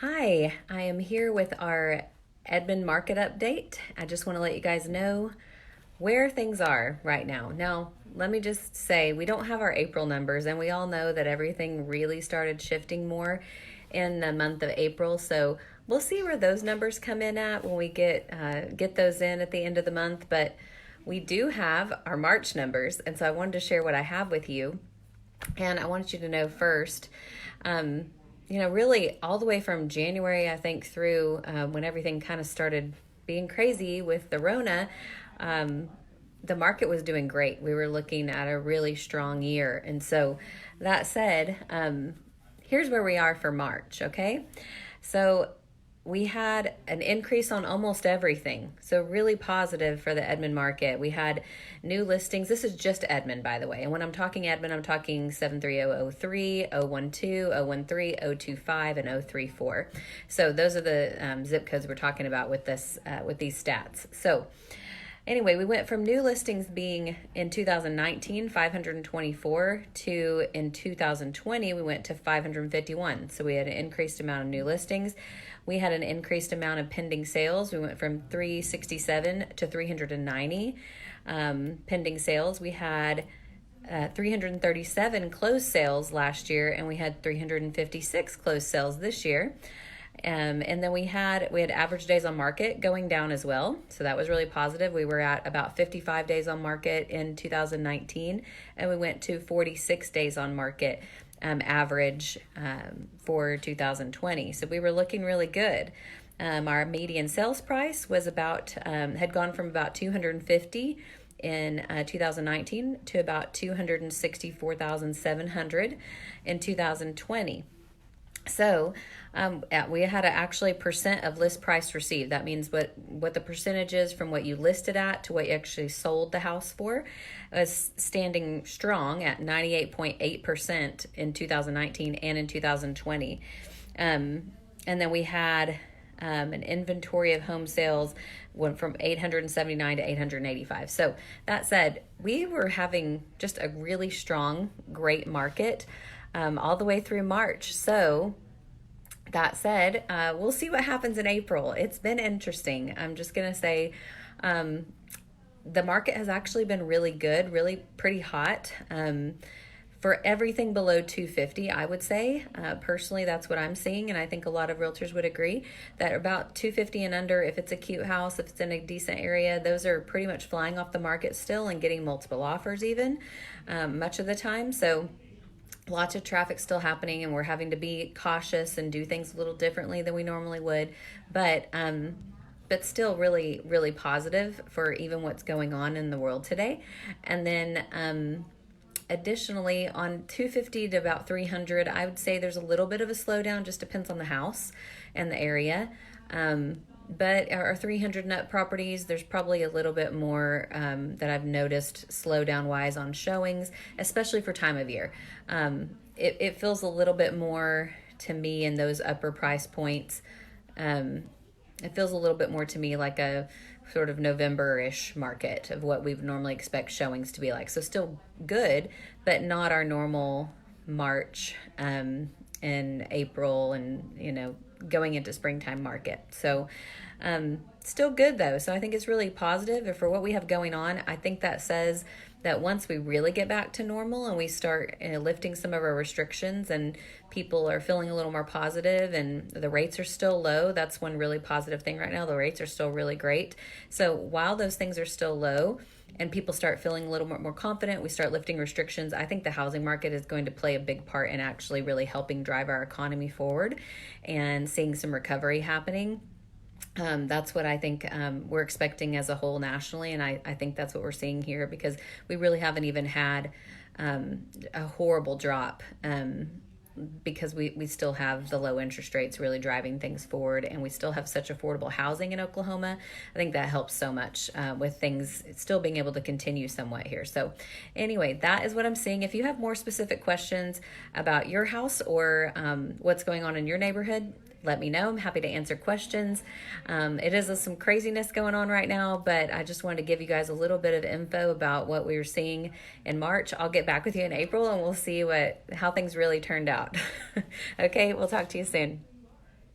Hi, I am here with our Edmond market update. I just want to let you guys know where things are right now. Now, let me just say we don't have our April numbers, and we all know that everything really started shifting more in the month of April. So we'll see where those numbers come in at when we get those in at the end of the month. But we do have our March numbers, and so I wanted to share what I have with you. And I wanted you to know first, um, really all the way from January, I think, through when everything kind of started being crazy with the Rona, um, the market was doing great. We were looking at a really strong year. And so that said, here's where we are for March, okay? So we had an increase on almost everything. So really positive for the Edmond market. We had new listings. This is just Edmond, by the way. And when I'm talking Edmond, I'm talking 73003, 012, 013, 025, and 034. So those are the zip codes we're talking about with this with these stats. So anyway, we went from new listings being in 2019 524 to in 2020 we went to 551. So we had an increased amount of new listings. We had an increased amount of pending sales. We went from 367 to 390 pending sales. We had 337 closed sales last year, and we had 356 closed sales this year. And then we had average days on market going down as well. So that was really positive. We were at about 55 days on market in 2019, and we went to 46 days on market average for 2020. So we were looking really good. Our median sales price was had gone from about 250 in 2019 to about 264,700 in 2020. So we had actually percent of list price received. That means what the percentage is from what you listed at to what you actually sold the house for was standing strong at 98.8% in 2019 and in 2020. And then we had an inventory of home sales went from 879 to 885. So that said, we were having just a really strong, great market all the way through March. So that said, we'll see what happens in April. It's been interesting. I'm just going to say the market has actually been really good, really pretty hot. For everything below 250, I would say. Personally, that's what I'm seeing, and I think a lot of realtors would agree that about 250 and under, if it's a cute house, if it's in a decent area, those are pretty much flying off the market still and getting multiple offers even much of the time. So lots of traffic still happening, and we're having to be cautious and do things a little differently than we normally would. But still really, really positive for even what's going on in the world today. And then additionally, on 250 to about 300, I would say there's a little bit of a slowdown, just depends on the house and the area. But our 300 and up properties, there's probably a little bit more that I've noticed slowdown wise on showings, especially for time of year. It feels a little bit more to me in those upper price points. It feels a little bit more to me like a sort of November-ish market of what we would normally expect showings to be like. So still good, but not our normal March and April and, going into springtime market. So still good though. So I think it's really positive. And for what we have going on, I think that says that once we really get back to normal and we start lifting some of our restrictions and people are feeling a little more positive and the rates are still low, that's one really positive thing right now. The rates are still really great. So while those things are still low and people start feeling a little more confident, we start lifting restrictions, I think the housing market is going to play a big part in actually really helping drive our economy forward and seeing some recovery happening. That's what I think we're expecting as a whole nationally, and I think that's what we're seeing here because we really haven't even had a horrible drop because we still have the low interest rates really driving things forward, and we still have such affordable housing in Oklahoma. I think that helps so much with things still being able to continue somewhat here. So anyway, that is what I'm seeing. If you have more specific questions about your house or what's going on in your neighborhood, let me know. I'm happy to answer questions. It is some craziness going on right now, but I just wanted to give you guys a little bit of info about what we were seeing in March. I'll get back with you in April and we'll see how things really turned out. Okay, we'll talk to you soon.